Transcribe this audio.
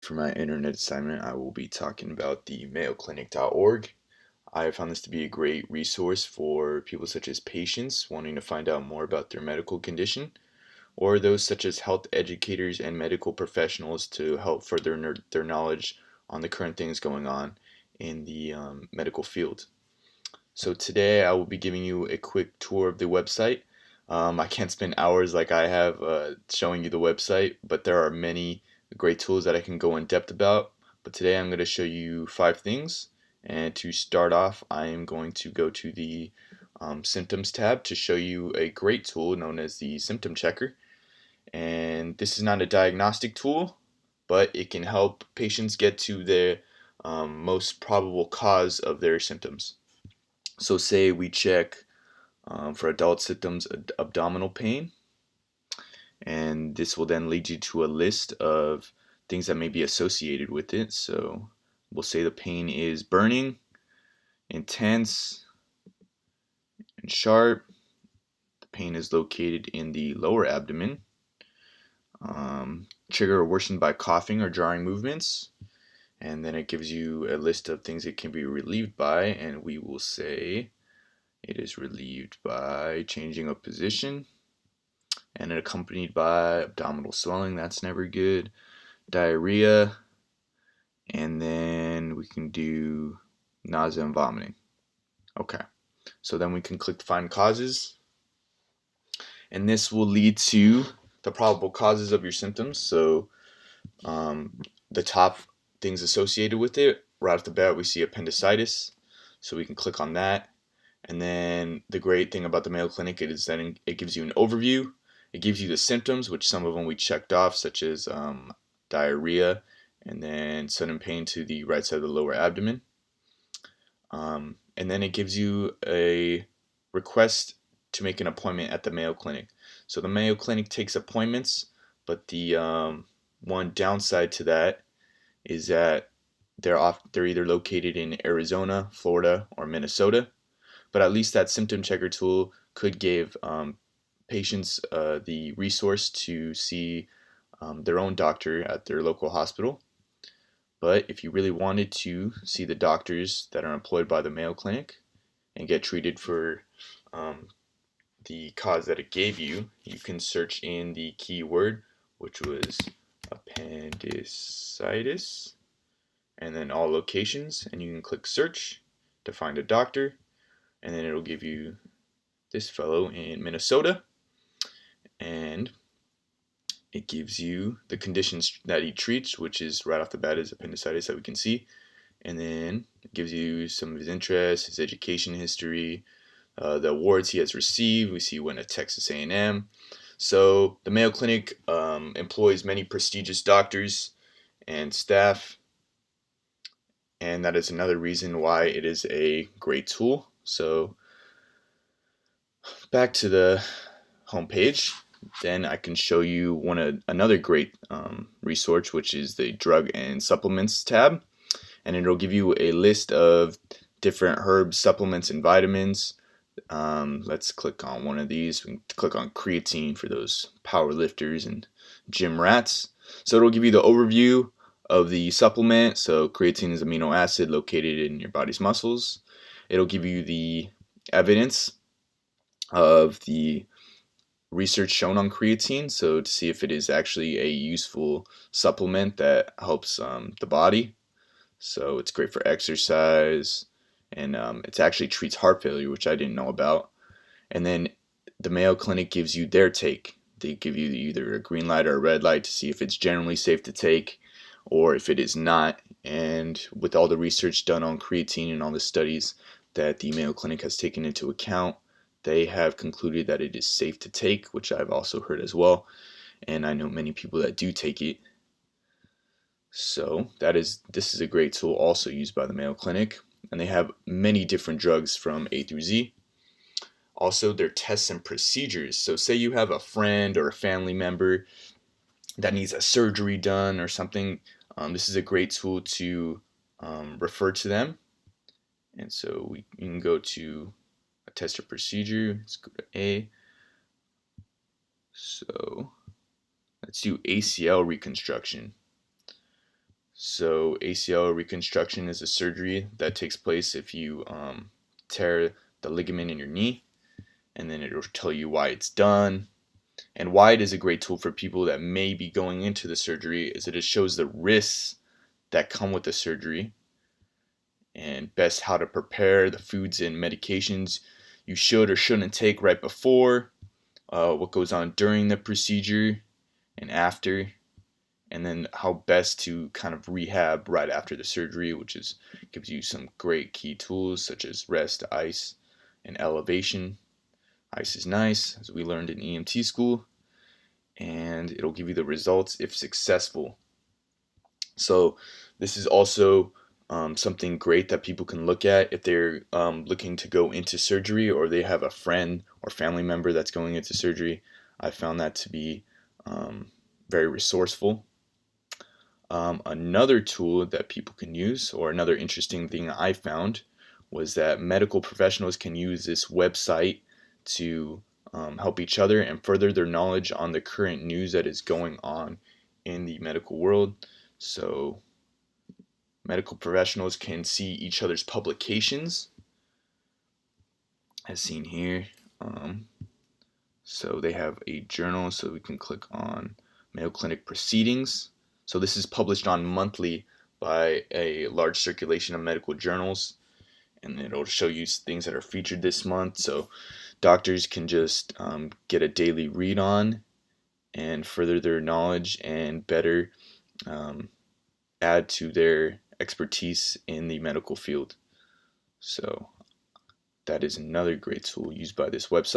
For my internet assignment, I will be talking about the mayoclinic.org. I have found this to be a great resource for people such as patients wanting to find out more about their medical condition, or those such as health educators and medical professionals to help further their knowledge on the current things going on in the medical field. So today I will be giving you a quick tour of the website. I can't spend hours like I have showing you the website, but there are many great tools that I can go in depth about. But today I'm going to show you 5 things. And to start off, I am going to go to the symptoms tab to show you a great tool known as the symptom checker. And this is not a diagnostic tool, but it can help patients get to the most probable cause of their symptoms. So say we check for adult symptoms, abdominal pain, and this will then lead you to a list of things that may be associated with it. So we'll say the pain is burning, intense, and sharp. The pain is located in the lower abdomen. Trigger or worsened by coughing or jarring movements. And then it gives you a list of things it can be relieved by, and we will say it is relieved by changing of position, and it accompanied by abdominal swelling. That's never good. Diarrhea, and then we can do nausea and vomiting. Okay, so then we can click find causes, and this will lead to the probable causes of your symptoms. So the top things associated with it, right off the bat we see appendicitis, so we can click on that. And then the great thing about the Mayo Clinic is that it gives you an overview. It gives you the symptoms, which some of them we checked off, such as diarrhea, and then sudden pain to the right side of the lower abdomen. And then it gives you a request to make an appointment at the Mayo Clinic. So the Mayo Clinic takes appointments, but the one downside to that is that they're either located in Arizona, Florida, or Minnesota. But at least that symptom checker tool could give patients the resource to see their own doctor at their local hospital. But if you really wanted to see the doctors that are employed by the Mayo Clinic and get treated for the cause that it gave you, you can search in the keyword, which was appendicitis, and then all locations, and you can click search to find a doctor, and then it'll give you this fellow in Minnesota, and it gives you the conditions that he treats, which is right off the bat is appendicitis that we can see, and then it gives you some of his interests, his education history, the awards he has received. We see he went to Texas A&M. So the Mayo Clinic employs many prestigious doctors and staff, and that is another reason why it is a great tool. So back to the homepage, then I can show you another great resource, which is the drug and supplements tab, and it'll give you a list of different herbs, supplements, and vitamins. Let's click on one of these. We can click on creatine for those power lifters and gym rats. So it'll give you the overview of the supplement. So creatine is amino acid located in your body's muscles. It'll give you the evidence of the research shown on creatine, so to see if it is actually a useful supplement that helps the body. So it's great for exercise, and it actually treats heart failure, which I didn't know about. And then the Mayo Clinic gives you their take. They give you either a green light or a red light to see if it's generally safe to take or if it is not. And with all the research done on creatine and all the studies that the Mayo Clinic has taken into account, they have concluded that it is safe to take, which I've also heard as well, and I know many people that do take it. So this is a great tool also used by the Mayo Clinic, and they have many different drugs from A through Z. Also, their tests and procedures. So say you have a friend or a family member that needs a surgery done or something, this is a great tool to refer to them. And so you can go to a test or procedure. Let's go to A. So let's do ACL reconstruction. So ACL reconstruction is a surgery that takes place if you tear the ligament in your knee, and then it'll tell you why it's done. And why it is a great tool for people that may be going into the surgery is that it shows the risks that come with the surgery and best how to prepare, the foods and medications you should or shouldn't take right before, what goes on during the procedure and after, and then how best to kind of rehab right after the surgery, which is gives you some great key tools such as rest, ice, and elevation. Ice is nice, as we learned in EMT school, and it'll give you the results if successful. So this is also something great that people can look at if they're looking to go into surgery, or they have a friend or family member that's going into surgery. I found that to be very resourceful. Another tool that people can use, or another interesting thing I found, was that medical professionals can use this website to help each other and further their knowledge on the current news that is going on in the medical world. So medical professionals can see each other's publications, as seen here. So they have a journal, so we can click on Mayo Clinic Proceedings. So this is published on monthly by a large circulation of medical journals, and it'll show you things that are featured this month. So doctors can just get a daily read on and further their knowledge and better add to their expertise in the medical field. So that is another great tool used by this website.